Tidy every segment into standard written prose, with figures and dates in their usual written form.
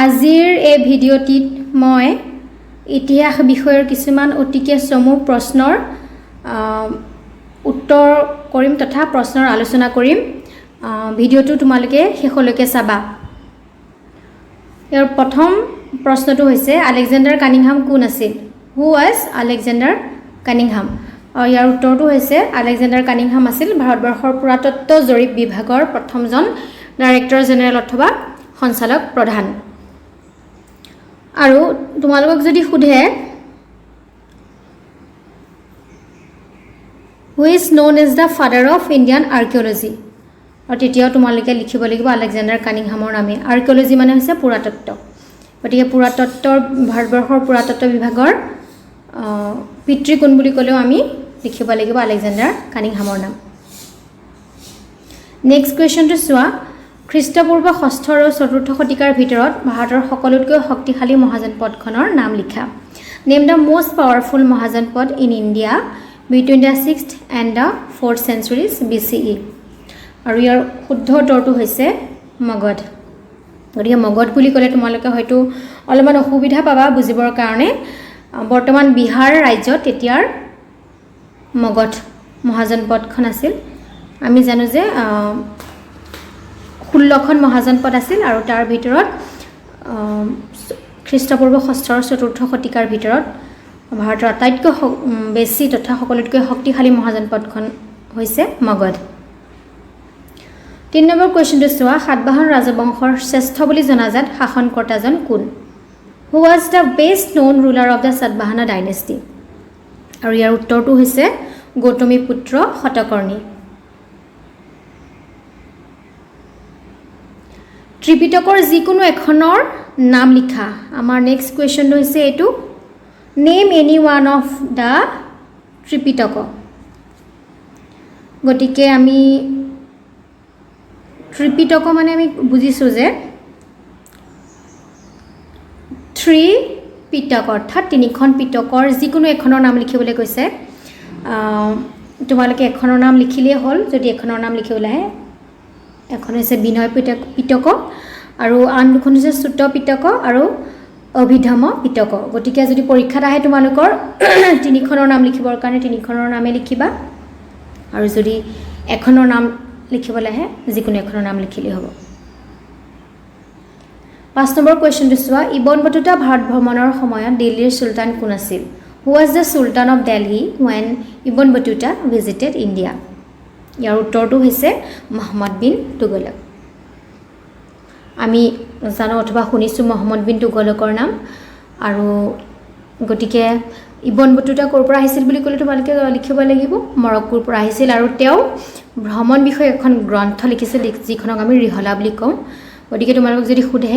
আজিৰ এই ভিডিঅ'টিত মই ইতিহাস বিষয়ৰ কিছুমান অতিকে চমু প্ৰশ্নৰ উত্তৰ কৰিম তথা প্ৰশ্নৰ আলোচনা কৰিম ভিডিঅ'টো তোমালোকে শেষলৈকে চাবা ইয়াৰ প্ৰথম প্ৰশ্নটো হৈছে আলেকজাণ্ডাৰ কানিংহাম কোন আছিল হু ৱাজ আলেকজাণ্ডাৰ কানিংহাম আৰু ইয়াৰ উত্তৰটো হৈছে আলেকজাণ্ডাৰ কানিংহাম আছিল ভাৰতবৰ্ষৰ পুৰাতত্ত্ব জৰীপ বিভাগৰ প্ৰথমজন ডাইৰেক্টৰ জেনেৰেল অথবা সঞ্চালক প্ৰধান আৰু তোমালোকক যদি সুধে who is known as the father of Indian archaeology আৰু তেতিয়াও তোমালোকে লিখিব লাগিব আলেকজাণ্ডাৰ কানিংহামৰ নামে আৰ্কিঅলজি মানে হৈছে পুৰাতত্ত্ব গতিকে পুৰাতত্ত্বৰ ভাৰতবৰ্ষৰ পুৰাতত্ত্ব বিভাগৰ পিতৃ কোন বুলি ক'লেও আমি লিখিব লাগিব আলেকজাণ্ডাৰ কানিংহামৰ নাম নেক্সট কুৱেশ্যনটো চোৱা খ্ৰীষ্টপূৰ্ব 6ষ্ঠ আৰু 4ৰ্থ শতিকাৰ ভিতৰত ভাৰতৰ সকলোতকৈ শক্তিশালী মহাজনপদখনৰ নাম লিখা name the most powerful মহাজনপদ in India between the 6th and the 4th centuries BCE আৰু ইয়াৰ শুদ্ধ উত্তৰটো হৈছে মগধ গতিকে মগধ বুলি ক'লে তোমালোকে হয়তো অলপমান অসুবিধা পাবা বুজিবৰ কাৰণে বৰ্তমান বিহাৰ ৰাজ্যত তেতিয়াৰ মগধ মহাজনপদখন আছিল আমি জানো যে 16খন মহাজনপদ আছিল আৰু তাৰ ভিতৰত খ্ৰীষ্টপূৰ্ব 6ষ্ঠ আৰু 4ৰ্থ শতিকাৰ ভিতৰত ভাৰতৰ আটাইতকৈ বেছি তথা সকলোতকৈ শক্তিশালী মহাজনপদখন হৈছে মগধ 3 নম্বৰ কুৱেশ্যনটো চোৱা সাতবাহন ৰাজবংশৰ শ্ৰেষ্ঠ বুলি জনাজাত শাসনকৰ্তাজন কোন who was the best known ruler of the Satavahana dynasty আৰু ইয়াৰ উত্তৰটো হৈছে গৌতমী পুত্ৰ শতকৰ্ণী ত্ৰিপিটকৰ যিকোনো এখনৰ নাম লিখা আমাৰ নেক্সট কুৱেশ্যনটো হৈছে এইটো name any one of the Tripitaka গতিকে আমি ত্ৰিপিটক মানে আমি বুজিছোঁ যে 3 পিটক অৰ্থাৎ 3খন পিটকৰ যিকোনো এখনৰ নাম লিখিবলৈ কৈছে তোমালোকে এখনৰ নাম লিখিলেই হ'ল যদি এখনৰ নাম লিখিবলৈ আহে এখন হৈছে বিনয় পিটক আৰু আন দুখন হৈছে চুত পিটক আৰু অভিধম পিটক গতিকে যদি পৰীক্ষাত আহে তোমালোকৰ 3খনৰ নাম লিখিবৰ কাৰণে 3খনৰ নামে লিখিবা আৰু যদি এখনৰ নাম লিখিবলৈ আহে যিকোনো এখনৰ নাম লিখিলেই হ'ব 5 নম্বৰ কুৱেশ্যনটো চোৱা ইবন বটুতা ভাৰত ভ্ৰমণৰ সময়ত দিল্লীৰ সুলতান কোন আছিল who was the sultan of Delhi when Ibn Battuta visited India ইয়াৰ উত্তৰটো হৈছে মহম্মদ বিন তুগলক আমি জানো অথবা শুনিছোঁ মহম্মদ বিন তুগলকৰ নাম আৰু গতিকে ইবন বটুতা ক'ৰ পৰা আহিছিল বুলি ক'লে তোমালোকে লিখিব লাগিব মৰক্কোৰ পৰা আহিছিল আৰু তেওঁ ভ্ৰমণ বিষয়ে এখন গ্ৰন্থ লিখিছিল যিখনক আমি ৰিহলা বুলি কওঁ গতিকে তোমালোকক যদি সোধে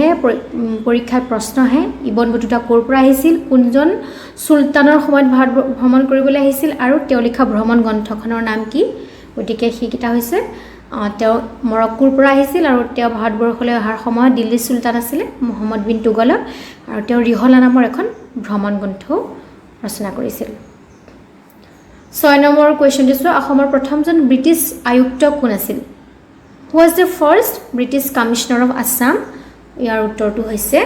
পৰীক্ষাত প্ৰশ্ন আহে ইবন বটুতা ক'ৰ পৰা আহিছিল কোনজন সুলতানৰ সময়ত ভাৰত ভ্ৰমণ কৰিবলৈ আহিছিল আৰু তেওঁ লিখা ভ্ৰমণ গ্ৰন্থখনৰ নাম কি গতিকে সেইকেইটা হৈছে তেওঁ মৰক্কোৰ পৰা আহিছিল আৰু তেওঁ ভাৰতবৰ্ষলৈ অহাৰ সময়ত দিল্লীৰ সুলতান আছিলে মহম্মদ বিন তুগলক আৰু তেওঁ ৰিহলা নামৰ এখন ভ্ৰমণ গ্ৰন্থ ৰচনা কৰিছিল 6 নম্বৰ কুৱেশ্যনটো চোৱা অসমৰ প্ৰথমজন ব্ৰিটিছ আয়ুক্ত কোন আছিল who was the first British commissioner of Assam ইয়াৰ উত্তৰটো হৈছে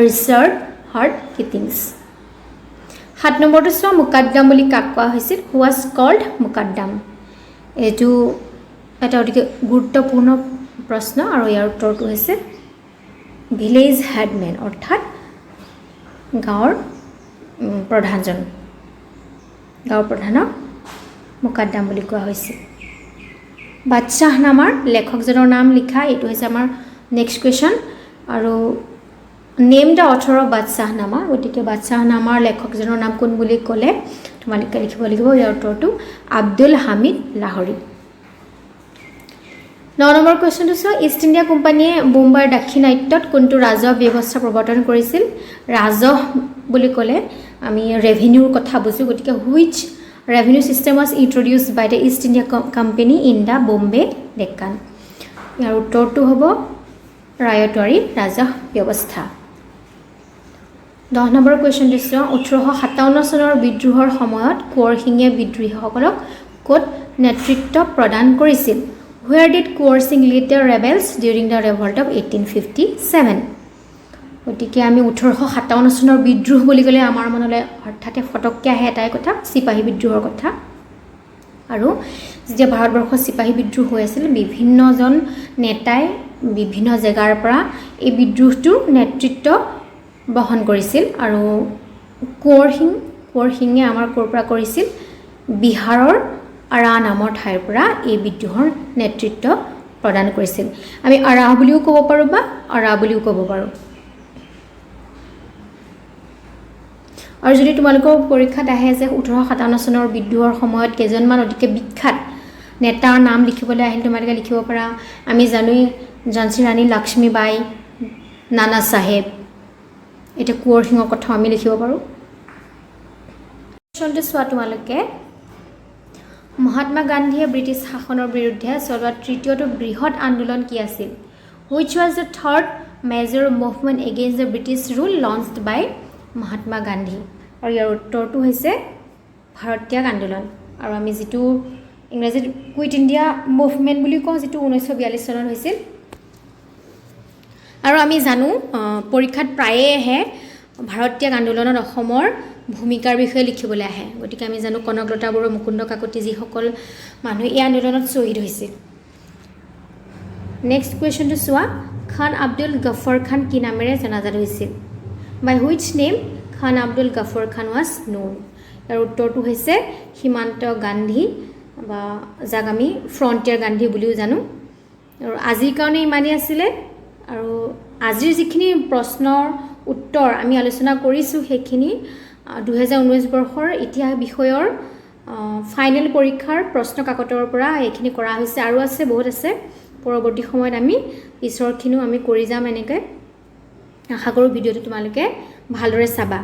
ৰিচাৰ্ড হাৰ্ট কিটিংছ 7 নম্বৰটো চোৱা মুকাদ্দাম বুলি কাক কোৱা হৈছিল হু ৱাজ কল্ড মুকাদ্দাম এইটো এটা অতিকে গুৰুত্বপূৰ্ণ প্ৰশ্ন আৰু ইয়াৰ উত্তৰটো হৈছে ভিলেজ হেডমেন অৰ্থাৎ গাঁৱৰ প্ৰধানজন গাঁৱৰ প্ৰধানক মুকাদ্দাম বুলি কোৱা হৈছিল বাদশ্বাহনামাৰ লেখকজনৰ নাম লিখা এইটো হৈছে আমাৰ নেক্সট কুৱেশ্যন আৰু নেম দ্য অথৰ অফ বাদশ্বাহনামা গতিকে বাদশ্বাহনামাৰ লেখকজনৰ নাম কোন বুলি ক'লে তোমালোকে লিখিব লাগিব ইয়াৰ উত্তৰটো আব্দুল হামিদ লাহোৰী 9 নম্বৰ কুৱেশ্যনটো চোৱা ইষ্ট ইণ্ডিয়া কোম্পানীয়ে বোম্বাইৰ দাক্ষিণাত্যত কোনটো ৰাজহ ব্যৱস্থা প্ৰৱৰ্তন কৰিছিল ৰাজহ বুলি ক'লে আমি ৰেভিনিউৰ কথা বুজোঁ গতিকে which revenue system was introduced by the East India Company in the Bombay Deccan ইয়াৰ উত্তৰটো হ'ব ৰায়তৱাৰী ৰাজহ ব্যৱস্থা 10 নম্বৰ কুৱেশ্যনটো চোৱা 1857 চনৰ বিদ্ৰোহৰ সময়ত কোঁৱৰ সিঙে বিদ্ৰোহীসকলক ক'ত নেতৃত্ব প্ৰদান কৰিছিল Where did Kuwar Singh lead the rebels during the revolt of 1857? গতিকে আমি 1857 চনৰ বিদ্ৰোহ বুলি ক'লে আমাৰ মনলৈ হঠাতে ফটককৈ আহে এটাই কথা, চিপাহী বিদ্ৰোহৰ কথা। আৰু যেতিয়া ভাৰতবৰ্ষত চিপাহী বিদ্ৰোহ হৈ আছিল, বিভিন্নজন নেতাই বিভিন্ন জেগাৰ পৰা এই বিদ্ৰোহটোৰ নেতৃত্ব বহন কৰিছিল। আৰু কোঁৱৰ সিঙে আমাৰ ক'ৰ পৰা কৰিছিল? বিহাৰৰ আৰা নামৰ ঠাইৰ পৰা এই বিদ্ৰোহৰ নেতৃত্ব প্ৰদান কৰিছিল। আমি আৰা বুলিও ক'ব পাৰোঁ বা আৰা বুলিও ক'ব পাৰোঁ। আৰু যদি তোমালোকৰ পৰীক্ষাত আহে যে 1857 চনৰ বিদ্ৰোহৰ সময়ত কেইজনমান অতিকে বিখ্যাত নেতাৰ নাম লিখিবলৈ আহিল, তোমালোকে লিখিব পাৰা। আমি জানোৱেই ঝান্সী ৰাণী লক্ষ্মীবাই, নানা চাহেব, এতিয়া কোঁৱৰ সিঙৰ কথাও আমি লিখিব পাৰোঁ। কুৱেশ্যনটো চোৱা তোমালোকে, মহাত্মা গান্ধীয়ে ব্ৰিটিছ শাসনৰ বিৰুদ্ধে চলোৱা তৃতীয়টো বৃহৎ আন্দোলন কি আছিল? Which was the third major movement against the British rule launched by Mahatma Gandhi? আৰু ইয়াৰ উত্তৰটো হৈছে ভাৰত ত্যাগ আন্দোলন। আৰু আমি যিটো ইংৰাজীত কুইট ইণ্ডিয়া মুভমেণ্ট বুলি কওঁ, যিটো 1942 চনত হৈছিল। আৰু আমি জানো পৰীক্ষাত প্ৰায়ে আহে ভাৰত ত্যাগ আন্দোলনত অসমৰ ভূমিকাৰ বিষয়ে লিখিবলৈ আহে। গতিকে আমি জানো কনকলতা বৰুৱা, মুকুন্দ কাকতি, যিসকল মানুহ এই আন্দোলনত শ্বহীদ হৈছিল। নেক্সট কুৱেশ্যনটো চোৱা, খান আব্দুল গফৰ খান কি নামেৰে জনাজাত হৈছিল? By which name Khan Abdul Ghaffar Khan was known? ইয়াৰ উত্তৰটো হৈছে সীমান্ত গান্ধী, বা যাক আমি ফ্ৰণ্টিয়াৰ গান্ধী বুলিও জানো। আৰু আজিৰ কাৰণে ইমানেই আছিলে। আৰু আজিৰ যিখিনি প্ৰশ্নৰ উত্তৰ আমি আলোচনা কৰিছোঁ, সেইখিনি 2019 বৰ্ষৰ ইতিহাস বিষয়ৰ ফাইনেল পৰীক্ষাৰ প্ৰশ্ন কাকতৰ পৰা এইখিনি কৰা হৈছে। আৰু আছে, বহুত আছে। পৰৱৰ্তী সময়ত আমি পিছৰখিনিও আমি কৰি যাম এনেকৈ। আশা কৰোঁ ভিডিঅ'টো তোমালোকে ভালদৰে চাবা।